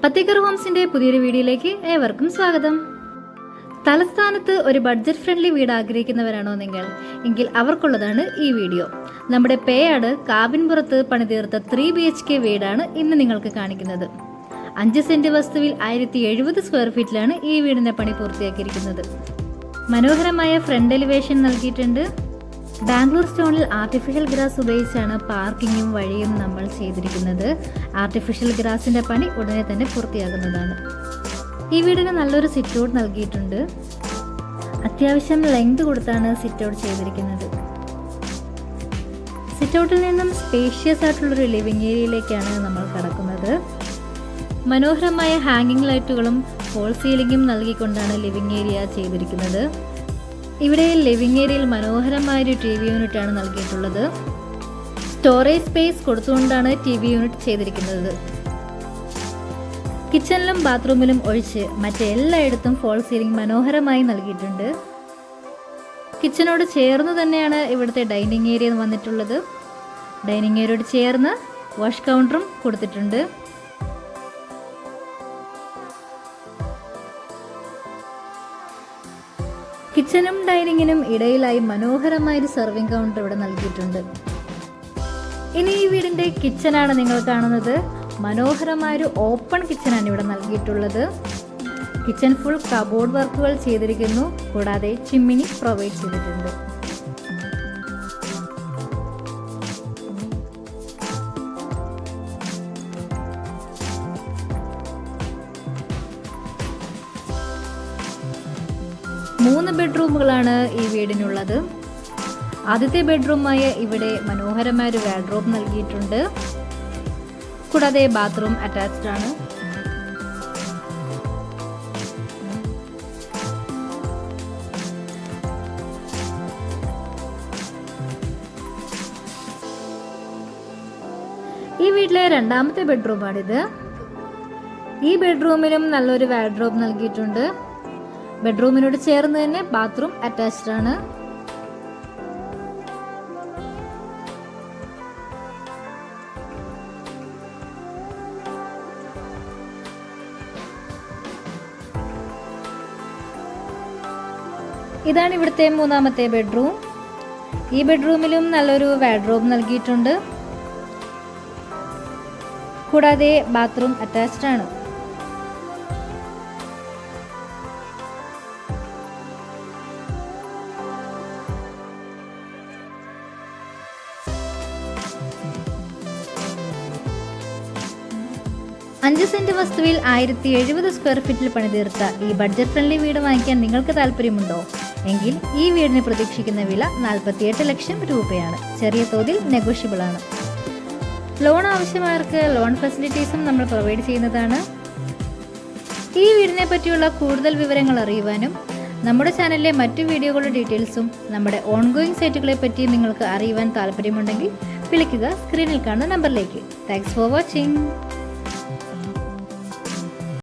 പത്തേക്കർ ഹോംസിന്റെ പുതിയൊരു വീഡിയോയിലേക്ക് ഏവർക്കും സ്വാഗതം. തലസ്ഥാനത്ത് ഒരു ബഡ്ജറ്റ് ഫ്രണ്ട്ലി വീട് ആഗ്രഹിക്കുന്നവരാണോ നിങ്ങൾ? എങ്കിൽ അവർക്കുള്ളതാണ് ഈ വീഡിയോ. നമ്മുടെ പേയാട് കാവിൻപുറത്ത് പണിതീർത്ത 3 BHK വീടാണ് ഇന്ന് നിങ്ങൾക്ക് കാണിക്കുന്നത്. 5 സെന്റ് വസ്തുവിൽ 1070 സ്ക്വയർ ഫീറ്റിലാണ് ഈ വീടിന്റെ പണി പൂർത്തിയാക്കിയിരിക്കുന്നത്. മനോഹരമായ ഫ്രണ്ട് എലിവേഷൻ നൽകിയിട്ടുണ്ട്. ബാംഗ്ലൂർ സ്റ്റോണിൽ ആർട്ടിഫിഷ്യൽ ഗ്രാസ് ഉപയോഗിച്ചാണ് പാർക്കിങ്ങും വഴിയും നമ്മൾ ചെയ്തിരിക്കുന്നത്. ആർട്ടിഫിഷ്യൽ ഗ്രാസിന്റെ പണി ഉടനെ തന്നെ പൂർത്തിയാകുന്നതാണ്. ഈ വീടിന് നല്ലൊരു സിറ്റ് ഔട്ട് നൽകിയിട്ടുണ്ട്. അത്യാവശ്യം ലെങ്ത് കൊടുത്താണ് സിറ്റ് ഔട്ട് ചെയ്തിരിക്കുന്നത്. സിറ്റ് ഔട്ടിൽ നിന്നും സ്പേഷ്യസ് ആയിട്ടുള്ളൊരു ലിവിംഗ് ഏരിയയിലേക്കാണ് നമ്മൾ കടക്കുന്നത്. മനോഹരമായ ഹാങ്ങിങ് ലൈറ്റുകളും ഫോൾ സീലിംഗും നൽകിക്കൊണ്ടാണ് ലിവിംഗ് ഏരിയ ചെയ്തിരിക്കുന്നത്. ഇവിടെ ലിവിംഗ് ഏരിയയിൽ മനോഹരമായൊരു TV യൂണിറ്റ് ആണ് നൽകിയിട്ടുള്ളത്. സ്റ്റോറേജ് സ്പേസ് കൊടുത്തുകൊണ്ടാണ് TV യൂണിറ്റ് ചെയ്തിരിക്കുന്നത്. കിച്ചണിലും ബാത്റൂമിലും ഒഴിച്ച് മറ്റെല്ലായിടത്തും ഫോൾ സീലിംഗ് മനോഹരമായി നൽകിയിട്ടുണ്ട്. കിച്ചണോട് ചേർന്ന് തന്നെയാണ് ഇവിടുത്തെ ഡൈനിങ് ഏരിയ വന്നിട്ടുള്ളത്. ഡൈനിങ് ഏരിയയോട് ചേർന്ന് വാഷ് കൗണ്ടറും കൊടുത്തിട്ടുണ്ട്. കിച്ചനും ഡൈനിങ്ങിനും ഇടയിലായി മനോഹരമായൊരു സെർവിംഗ് കൗണ്ടർ ഇവിടെ നൽകിയിട്ടുണ്ട്. ഇനി ഈ വീടിന്റെ കിച്ചനാണ് നിങ്ങൾ കാണുന്നത്. മനോഹരമായൊരു ഓപ്പൺ കിച്ചനാണ് ഇവിടെ നൽകിയിട്ടുള്ളത്. കിച്ചൺ ഫുൾ കബോർഡ് വർക്കുകൾ ചെയ്തിരിക്കുന്നു. കൂടാതെ ചിമ്മിനി പ്രൊവൈഡ് ചെയ്തിട്ടുണ്ട്. മൂന്ന് ബെഡ്റൂമുകളാണ് ഈ വീടിനുള്ളത്. ആദ്യത്തെ ബെഡ്റൂമായ ഇവിടെ മനോഹരമായൊരു വാർഡ്രോബ് നൽകിയിട്ടുണ്ട്. കൂടാതെ ബാത്റൂം അറ്റാച്ച്ഡ് ആണ്. ഈ വീട്ടിലെ രണ്ടാമത്തെ ബെഡ്റൂമാണിത്. ഈ ബെഡ്റൂമിലും നല്ലൊരു വാർഡ്രോബ് നൽകിയിട്ടുണ്ട്. ബെഡ്റൂമിനോട് ചേർന്ന് തന്നെ ബാത്റൂം അറ്റാച്ച്ഡ് ആണ്. ഇതാണ് ഇവിടുത്തെ മൂന്നാമത്തെ ബെഡ്റൂം. ഈ ബെഡ്റൂമിലും നല്ലൊരു വാർഡ്രോബ് നൽകിയിട്ടുണ്ട്. കൂടാതെ ബാത്റൂം അറ്റാച്ച്ഡ് ആണ്. അഞ്ച് സെന്റ് വസ്തുവിൽ 1070 സ്ക്വയർ ഫീറ്റിൽ പണിതീർത്ത ഈ ബഡ്ജറ്റ് ഫ്രണ്ട്ലി വീട് വാങ്ങിക്കാൻ നിങ്ങൾക്ക് താല്പര്യമുണ്ടോ? എങ്കിൽ ഈ വീടിന് പ്രതീക്ഷിക്കുന്ന വില 48 ലക്ഷം രൂപയാണ്. ചെറിയ തോതിൽ നെഗോഷ്യബിൾ ആണ്. ലോൺ ആവശ്യമായവർക്ക് ലോൺ ഫെസിലിറ്റീസും നമ്മൾ പ്രൊവൈഡ് ചെയ്യുന്നതാണ്. ഈ വീടിനെ പറ്റിയുള്ള കൂടുതൽ വിവരങ്ങൾ അറിയുവാനും നമ്മുടെ ചാനലിലെ മറ്റു വീഡിയോകളുടെ ഡീറ്റെയിൽസും നമ്മുടെ ഓൺഗോയിങ് സൈറ്റുകളെ പറ്റിയും നിങ്ങൾക്ക് അറിയുവാൻ താല്പര്യമുണ്ടെങ്കിൽ വിളിക്കുക സ്ക്രീനിൽ കാണുന്ന നമ്പറിലേക്ക്. Thanks for watching.